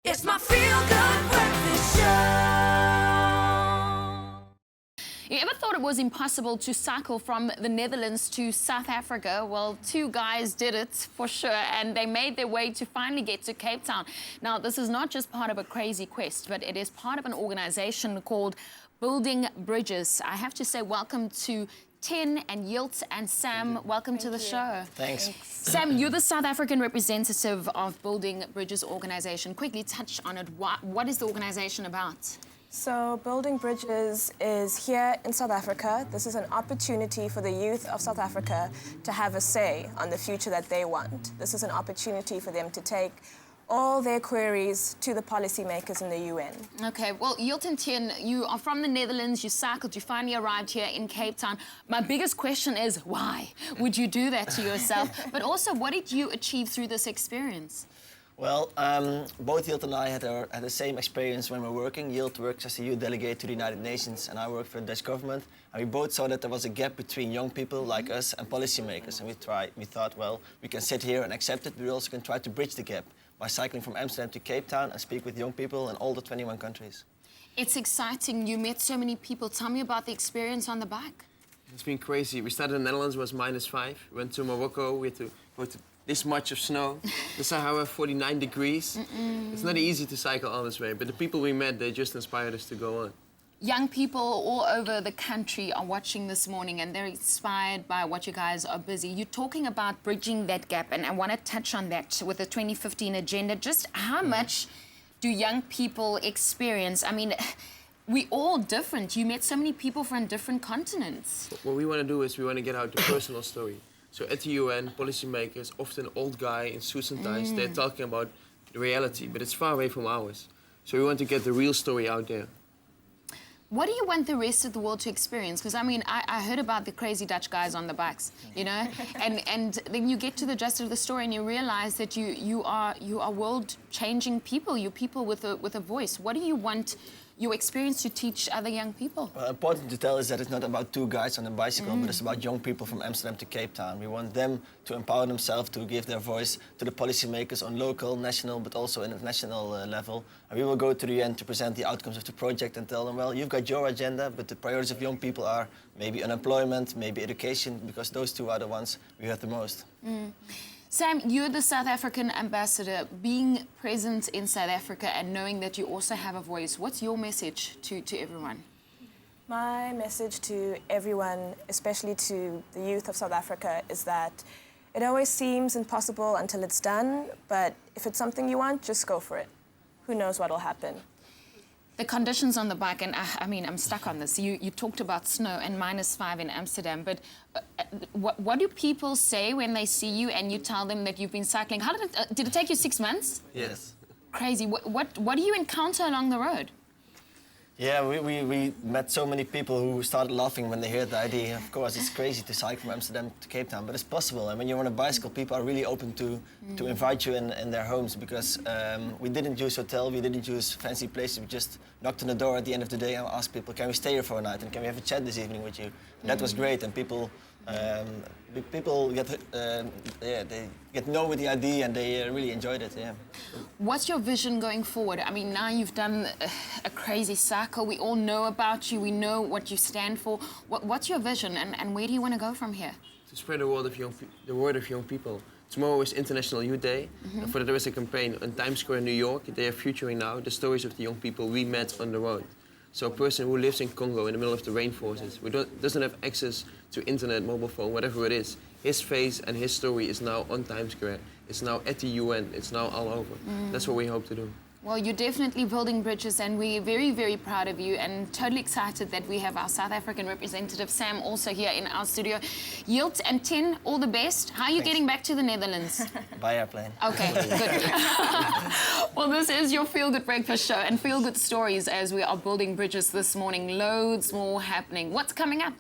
It's my feel-good breakfast show. You ever thought it was impossible to cycle from the Netherlands to South Africa? Well, two guys did it for sure, and they made their way to finally get to Cape Town. Now, this is not just part of a crazy quest, but it is part of an organization called Building Bridges. I have to say welcome to Tin and Yilt and Sam. Welcome to the show. Thanks. Sam, you're the South African representative of Building Bridges organization. Quickly touch on it. What is the organization about? So Building Bridges is here in South Africa. This is an opportunity for the youth of South Africa to have a say on the future that they want. This is an opportunity for them to take all their queries to the policymakers in the UN. Okay, well, Yilt and Tin, you are from the Netherlands, you cycled, you finally arrived here in Cape Town. My biggest question is, why would you do that to yourself? But also, what did you achieve through this experience? Well, both Yilt and I had the same experience when we were working. Yilt works as a youth delegate to the United Nations, and I work for the Dutch government. And we both saw that there was a gap between young people like us and policymakers. And we thought, well, we can sit here and accept it, but we also can try to bridge the gap by cycling from Amsterdam to Cape Town and speak with young people in all the 21 countries. It's exciting. You met so many people. Tell me about the experience on the bike. It's been crazy. We started in the Netherlands, it was -5. We went to Morocco, we had to go to this much of snow. The Sahara, 49 degrees. It's not easy to cycle all this way, but the people we met, they just inspired us to go on. Young people all over the country are watching this morning and they're inspired by what you guys are busy. You're talking about bridging that gap, and I want to touch on that with the 2015 agenda. Just how much do young people experience? I mean, we're all different. You met so many people from different continents. What we want to do is we want to get out the personal story. So at the UN, policymakers, often old guy in suits and ties, they're talking about the reality, but it's far away from ours. So we want to get the real story out there. What do you want the rest of the world to experience? Because, I mean, I heard about the crazy Dutch guys on the bikes, you know? and then you get to the gist of the story and you realize that you are world-changing people. You're people with a voice. What do you want your experience to teach other young people? Well, important to tell is that it's not about two guys on a bicycle, but it's about young people from Amsterdam to Cape Town. We want them to empower themselves, to give their voice to the policymakers on local, national, but also international level. And we will go to the UN to present the outcomes of the project and tell them, well, you've got your agenda, but the priorities of young people are maybe unemployment, maybe education, because those two are the ones we have the most. Sam, you're the South African ambassador. Being present in South Africa and knowing that you also have a voice, what's your message to everyone? My message to everyone, especially to the youth of South Africa, is that it always seems impossible until it's done, but if it's something you want, just go for it. Who knows what will happen? The conditions on the bike, and I mean, I'm stuck on this. You talked about snow and -5 in Amsterdam, but what do people say when they see you and you tell them that you've been cycling? How did it take you 6 months? Yes. Crazy. What do you encounter along the road? Yeah, we met so many people who started laughing when they heard the idea. Of course, it's crazy to cycle from Amsterdam to Cape Town, but it's possible. And when you're on a bicycle, people are really open to invite you in their homes, because we didn't use hotel, we didn't use fancy places. We just knocked on the door at the end of the day and asked people, can we stay here for a night and can we have a chat this evening with you? And that was great, and people they get to know with the idea and they really enjoyed it. Yeah. What's your vision going forward? I mean, now you've done a crazy cycle. We all know about you. We know what you stand for. What's your vision, and where do you want to go from here? To spread the word of young people. Tomorrow is International Youth Day, and for that there is a campaign on Times Square in New York. They are featuring now the stories of the young people we met on the road. So a person who lives in Congo in the middle of the rainforests, who doesn't have access to internet, mobile phone, whatever it is, his face and his story is now on Times Square. It's now at the UN. It's now all over. That's what we hope to do. Well, you're definitely building bridges, and we're very, very proud of you and totally excited that we have our South African representative, Sam, also here in our studio. Yilt and Tin, all the best. How are you getting back to the Netherlands? By airplane. Okay, good. Well, this is your Feel Good Breakfast Show and Feel Good Stories as we are building bridges this morning. Loads more happening. What's coming up?